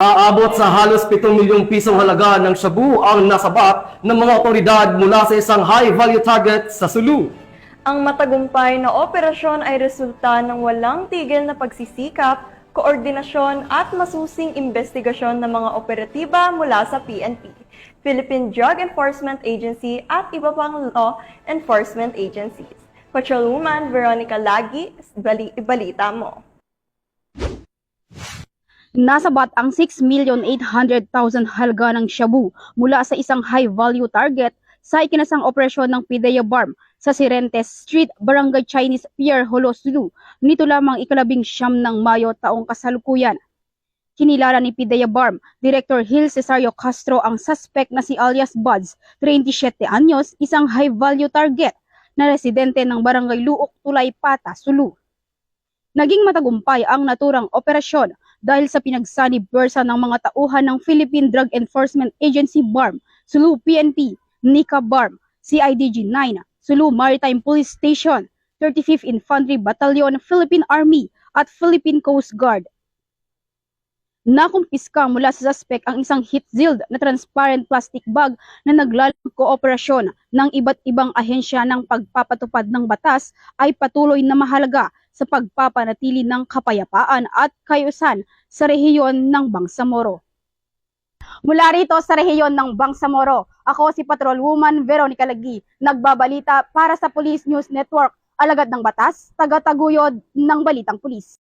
Aabot sa halos 7 milyong pisong halaga ng shabu ang nasabat ng mga otoridad mula sa isang high-value target sa Sulu. Ang matagumpay na operasyon ay resulta ng walang tigil na pagsisikap, koordinasyon at masusing investigasyon ng mga operatiba mula sa PNP, Philippine Drug Enforcement Agency at iba pang law enforcement agencies. Patrolwoman Veronica Lagi, balita mo. Nasabat ang 6,800,000 halaga ng shabu mula sa isang high-value target sa ikinasang operasyon ng PIDEA BARM sa Sirentes Street, Barangay Chinese Pier, Jolo, Sulu, nito lamang 19 ng Mayo taong kasalukuyan. Kinilala ni PIDEA BARM, Director Gil Cesario Castro ang suspect na si alias Buds, 37 anyos, isang high-value target na residente ng Barangay Luok, Tulay Pata, Sulu. Naging matagumpay ang naturang operasyon dahil sa pinagsanib pwersa ng mga tauhan ng Philippine Drug Enforcement Agency BARM, Sulu PNP, NICA BARM, CIDG-9, Sulu Maritime Police Station, 35th Infantry Battalion, Philippine Army at Philippine Coast Guard. Nakumpiska mula sa suspect ang isang heat-sealed na transparent plastic bag na naglalang kooperasyon ng iba't ibang ahensya ng pagpapatupad ng batas ay patuloy na mahalaga sa pagpapanatili ng kapayapaan at kaayusan sa rehiyon ng Bangsamoro. Mula rito sa rehiyon ng Bangsamoro, ako si Patrolwoman Veronica Lagi, nagbabalita para sa Police News Network, alagad ng batas, taga-taguyod ng Balitang Pulis.